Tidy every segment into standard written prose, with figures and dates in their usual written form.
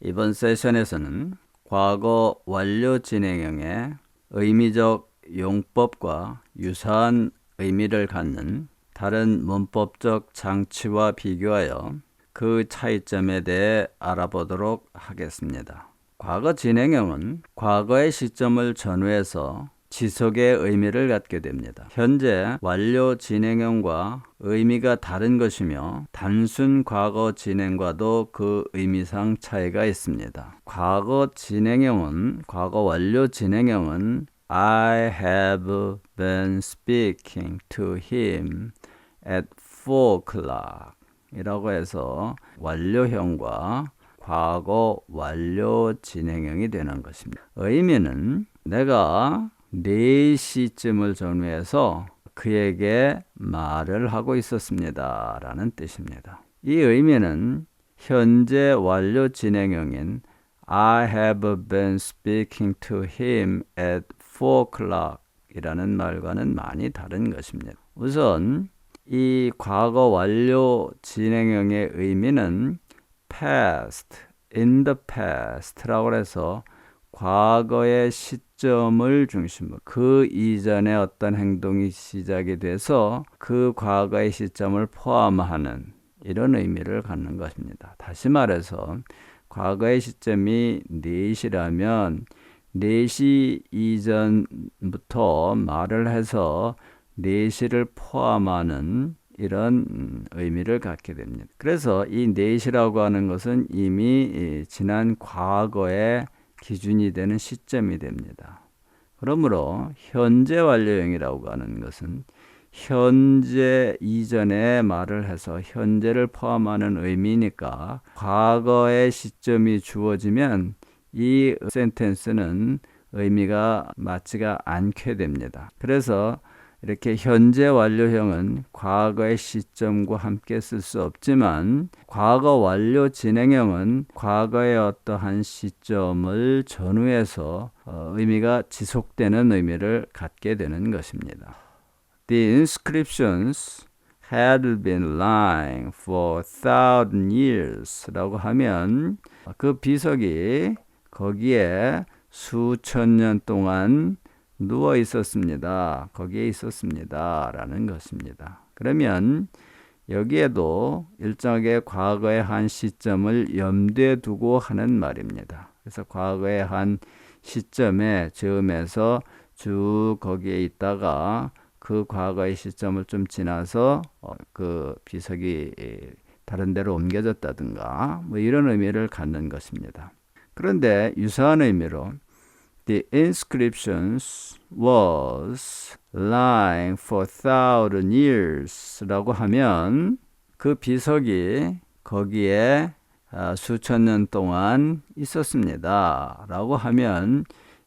이번 세션에서는 과거 완료 진행형의 의미적 용법과 유사한 의미를 갖는 다른 문법적 장치와 비교하여 그 차이점에 대해 알아보도록 하겠습니다. 과거 진행형은 과거의 시점을 전후해서 지속의 의미를 갖게 됩니다. 현재 완료 진행형과 의미가 다른 것이며 단순 과거 진행과도 그 의미상 차이가 있습니다. 과거 완료 진행형은 I have been speaking to him at 4 o'clock 이라고 해서 완료형과 과거 완료 진행형이 되는 것입니다. 의미는 내가 4시쯤을 전후해서 그에게 말을 하고 있었습니다 라는 뜻입니다. 이 의미는 현재 완료 진행형인 I have been speaking to him at 4 o'clock 이라는 말과는 많이 다른 것입니다. 우선 이 과거 완료 진행형의 의미는 past, in the past라고 해서 과거의 시점을 중심으로 그 이전에 어떤 행동이 시작이 돼서 그 과거의 시점을 포함하는 이런 의미를 갖는 것입니다. 다시 말해서 과거의 시점이 4시라면 4시 이전부터 말을 해서 4시를 포함하는 이런 의미를 갖게 됩니다. 그래서 이 4시라고 하는 것은 이미 지난 과거의 기준이 되는 시점이 됩니다. 그러므로 현재 완료형이라고 하는 것은 현재 이전에 말을 해서 현재를 포함하는 의미니까 과거의 시점이 주어지면 이 센텐스는 의미가 맞지가 않게 됩니다. 그래서 이렇게 현재 완료형은 과거의 시점과 함께 쓸 수 없지만 과거 완료 진행형은 과거의 어떠한 시점을 전후해서 의미가 지속되는 의미를 갖게 되는 것입니다. The inscriptions had been lying for 1,000 years 라고 하면 그 비석이 거기에 수천 년 동안 누워 있었습니다. 거기에 있었습니다. 라는 것입니다. 그러면 여기에도 일정하게 과거의 한 시점을 염두에 두고 하는 말입니다. 그래서 과거의 한 시점에 즈음해서 쭉 거기에 있다가 그 과거의 시점을 좀 지나서 그 비석이 다른 데로 옮겨졌다든가 뭐 이런 의미를 갖는 것입니다. 그런데 유사한 의미로 The inscriptions was lying for 1,000 years 라고 하면 그 비석이 거기에 수천 년 동안 있었습니다 라고 하면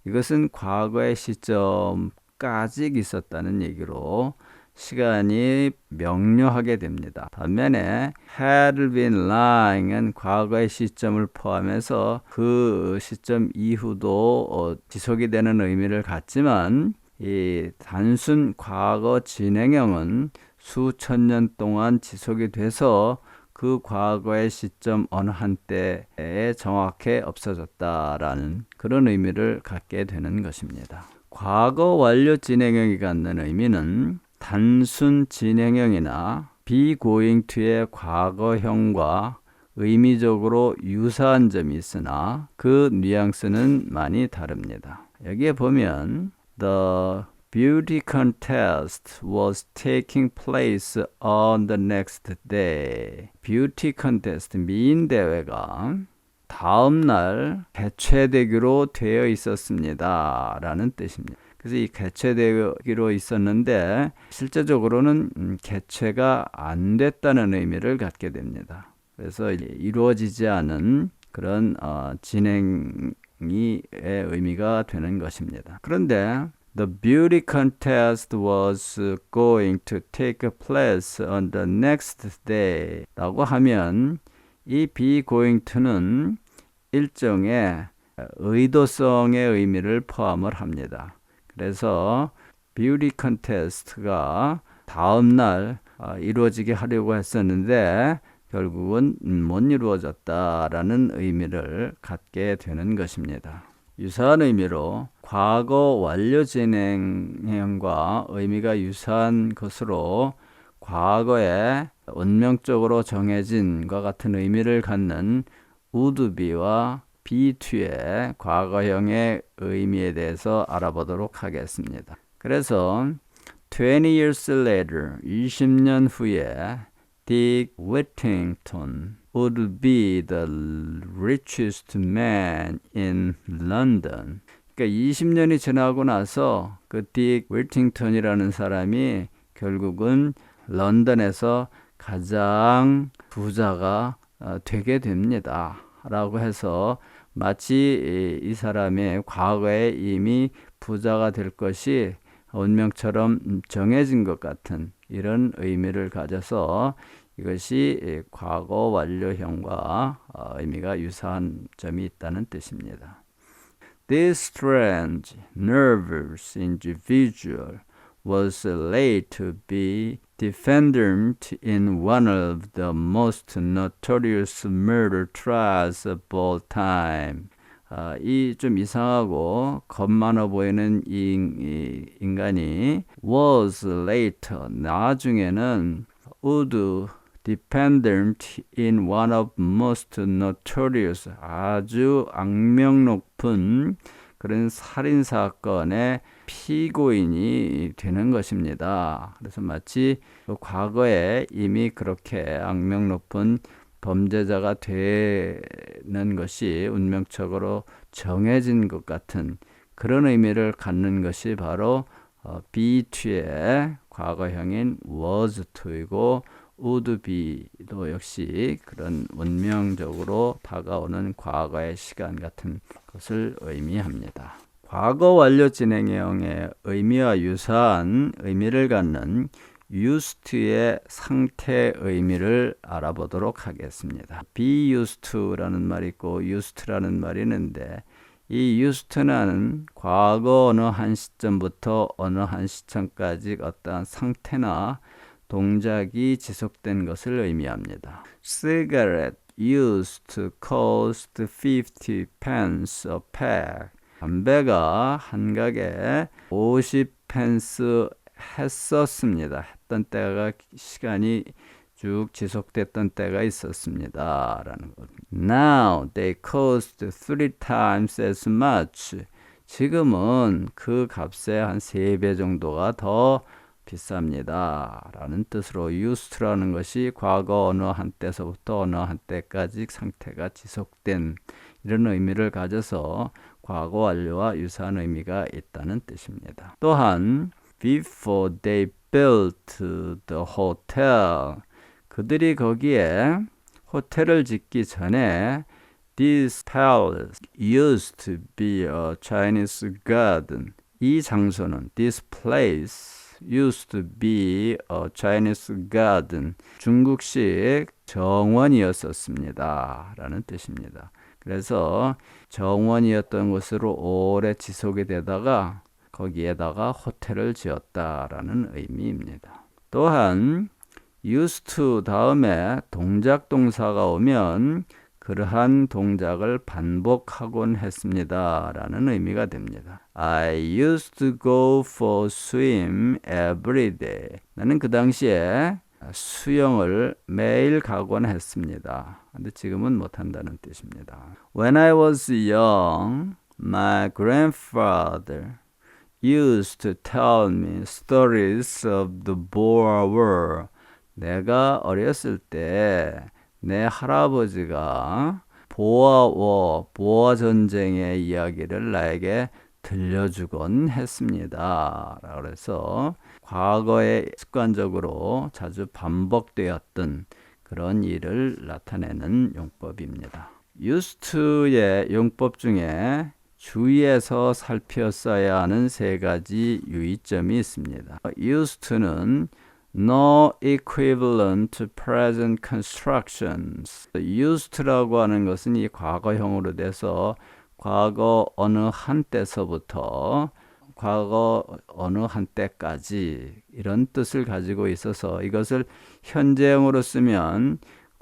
이것은 과거의 시점까지 있었다는 얘기로 시간이 명료하게 됩니다. 반면에 had been lying은 과거의 시점을 포함해서 그 시점 이후도 지속이 되는 의미를 갖지만 이 단순 과거 진행형은 수천 년 동안 지속이 돼서 그 과거의 시점 어느 한때에 정확히 없어졌다라는 그런 의미를 갖게 되는 것입니다. 과거 완료 진행형이 갖는 의미는 단순 진행형이나 be going to의 과거형과 의미적으로 유사한 점이 있으나 그 뉘앙스는 많이 다릅니다. 여기에 보면 The beauty contest was taking place on the next day. beauty contest, 미인 대회가 다음 날 개최되기로 되어 있었습니다. 라는 뜻입니다. 그래서 이 개최되기로 있었는데 실제적으로는 개최가 안 됐다는 의미를 갖게 됩니다. 그래서 이루어지지 않은 그런 진행의 의미가 되는 것입니다. 그런데 The beauty contest was going to take place on the next day 라고 하면 이 be going to는 일종의 의도성의 의미를 포함을 합니다. 그래서 beauty contest가 다음 날 이루어지게 하려고 했었는데 결국은 못 이루어졌다라는 의미를 갖게 되는 것입니다. 유사한 의미로 과거 완료 진행형과 의미가 유사한 것으로 과거에 운명적으로 정해진과 같은 의미를 갖는 would be와 be to의 과거형의 의미에 대해서 알아보도록 하겠습니다. 그래서 20 years later, 20년 후에 Dick Whittington would be the richest man in London. 그러니까 20년이 지나고 나서 그 딕 윌팅턴이라는 사람이 결국은 런던에서 가장 부자가 되게 됩니다. 라고 해서 마치 이 사람의 과거에 이미 부자가 될 것이 운명처럼 정해진 것 같은 이런 의미를 가져서 이것이 과거 완료형과 의미가 유사한 점이 있다는 뜻입니다. This strange, nervous individual was laid to be defendant in one of the most notorious murder trials of all time. 이 좀 이상하고 겁 많아 보이는 이 인간이 was later, 나중에는 would defendant in one of most notorious, 아주 악명 높은 그런 살인사건의 피고인이 되는 것입니다. 그래서 마치 과거에 이미 그렇게 악명 높은 범죄자가 되는 것이 운명적으로 정해진 것 같은 그런 의미를 갖는 것이 바로 be to의 과거형인 was to이고 would be도 역시 그런 운명적으로 다가오는 과거의 시간 같은 것을 의미합니다. 과거 완료 진행형의 의미와 유사한 의미를 갖는 used to의 상태 의미를 알아보도록 하겠습니다. be used to라는 말이 있고 used to라는 말이 있는데 이 used to는 과거 어느 한 시점부터 어느 한 시점까지 어떠한 상태나 동작이 지속된 것을 의미합니다. Cigarette used to cost 50 pence a pack. 담배가 한 가게에 50펜스 했었습니다. 했던 때가 시간이 쭉 지속됐던 때가 있었습니다. 라는 것. Now they cost 3 times as much. 지금은 그 값의 한 3배 정도가 더 비쌉니다. 라는 뜻으로 used라는 것이 과거 어느 한때서부터 어느 한때까지 상태가 지속된 이런 의미를 가져서 과거 완료와 유사한 의미가 있다는 뜻입니다. 또한 before they built the hotel, 그들이 거기에 호텔을 짓기 전에 this palace used to be a Chinese garden. 이 장소는 this place used to be a Chinese garden. 중국식 정원이었었습니다. 라는 뜻입니다. 그래서 정원이었던 곳으로 오래 지속이 되다가 거기에다가 호텔을 지었다라는 의미입니다. 또한 used to 다음에 동작 동사가 오면 그러한 동작을 반복하곤 했습니다 라는 의미가 됩니다. I used to go for swim every day. 나는 그 당시에 수영을 매일 가곤 했습니다. 근데 지금은 못한다는 뜻입니다. When I was young, my grandfather used to tell me stories of the Boer War. 내가 어렸을 때 내 할아버지가 보아 전쟁의 이야기를 나에게 들려주곤 했습니다. 그래서 과거에 습관적으로 자주 반복되었던 그런 일을 나타내는 용법입니다. used to의 용법 중에 주의해서 살폈어야 하는 3가지 유의점이 있습니다. used to는 no equivalent present constructions. used to라고 하는 것은 이 과거형으로 돼서 과거 어느 한때서부터 과거 어느 한때까지 이런 뜻을 가지고 있어서 이것을 현재형으로 쓰면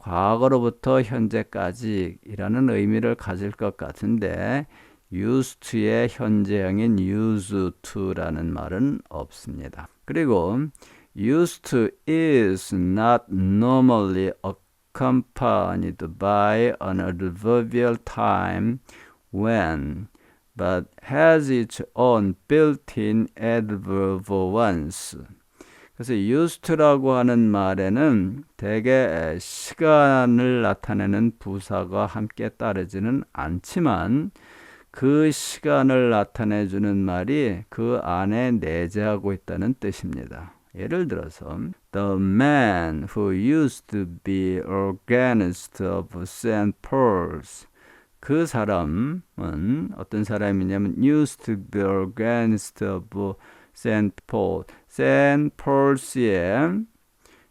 과거로부터 현재까지라는 의미를 가질 것 같은데 used to의 현재형인 used to라는 말은 없습니다. 그리고 used to is not normally accompanied by an adverbial time when, but has its own built-in adverb once. 그래서 used to라고 하는 말에는 대개 시간을 나타내는 부사가 함께 따르지는 않지만 그 시간을 나타내주는 말이 그 안에 내재하고 있다는 뜻입니다. 예를 들어서 The man who used to be organist of St. Paul's, 그 사람은 어떤 사람이냐면 used to be organist of St. Paul, St. Paul's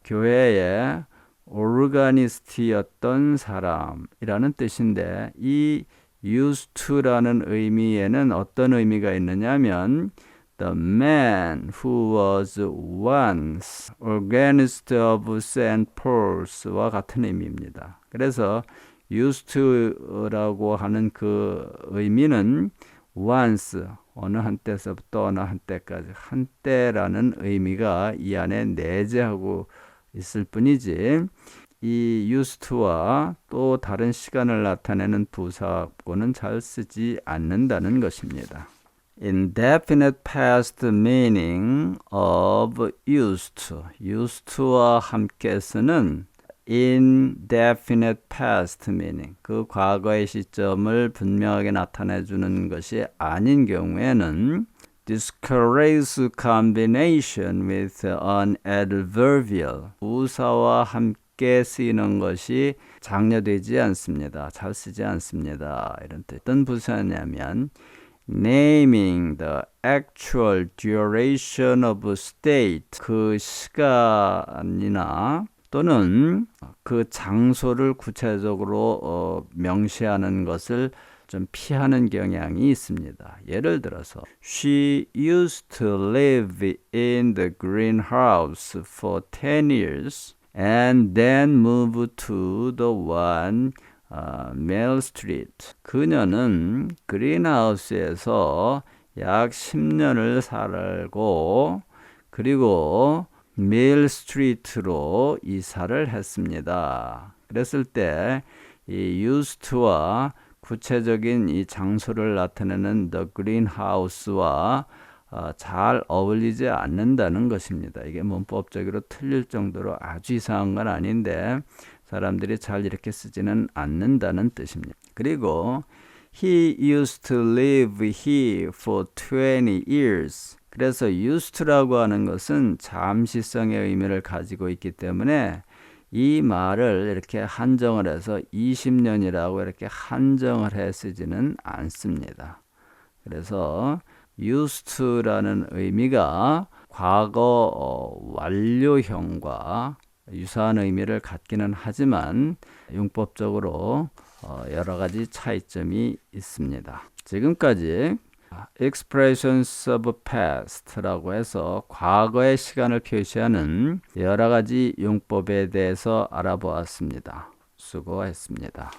교회의 오르가니스트였던 사람이라는 뜻인데 이 used to라는 의미에는 어떤 의미가 있느냐면 The man who was once organist of St. Paul's 와 같은 의미입니다. 그래서 used to라고 하는 그 의미는 once, 어느 한때서부터 어느 한때까지, 한때라는 의미가 이 안에 내재하고 있을 뿐이지 이 used to와 또 다른 시간을 나타내는 부사하고는 잘 쓰지 않는다는 것입니다. Indefinite past meaning of used to. used to와 함께 쓰는 indefinite past meaning, 그 과거의 시점을 분명하게 나타내주는 것이 아닌 경우에는 discourage combination with an adverbial, 부사와 함께 쓰이는 것이 장려되지 않습니다. 잘 쓰지 않습니다. 이런 뜻. 어떤 부사냐면 naming the actual duration of state, 그 시간이나 또는 그 장소를 구체적으로 명시하는 것을 좀 피하는 경향이 있습니다. 예를 들어서 She used to live in the greenhouse for 10 years and then moved to the one Mill Street. 그녀는 그린하우스에서 약 10년을 살고 그리고 밀 스트리트로 이사를 했습니다. 그랬을 때 이 used to와 구체적인 이 장소를 나타내는 the greenhouse와 잘 어울리지 않는다는 것입니다. 이게 문법적으로 틀릴 정도로 아주 이상한 건 아닌데 사람들이 잘 이렇게 쓰지는 않는다는 뜻입니다. 그리고 He used to live here for 20 years. 그래서 used to라고 하는 것은 잠시성의 의미를 가지고 있기 때문에 이 말을 이렇게 한정을 해서 20년이라고 이렇게 한정을 해 쓰지는 않습니다. 그래서 used to라는 의미가 과거 완료형과 유사한 의미를 갖기는 하지만 융법적으로 여러 가지 차이점이 있습니다. 지금까지 expressions of past라고 해서 과거의 시간을 표시하는 여러 가지 융법에 대해서 알아보았습니다. 수고했습니다.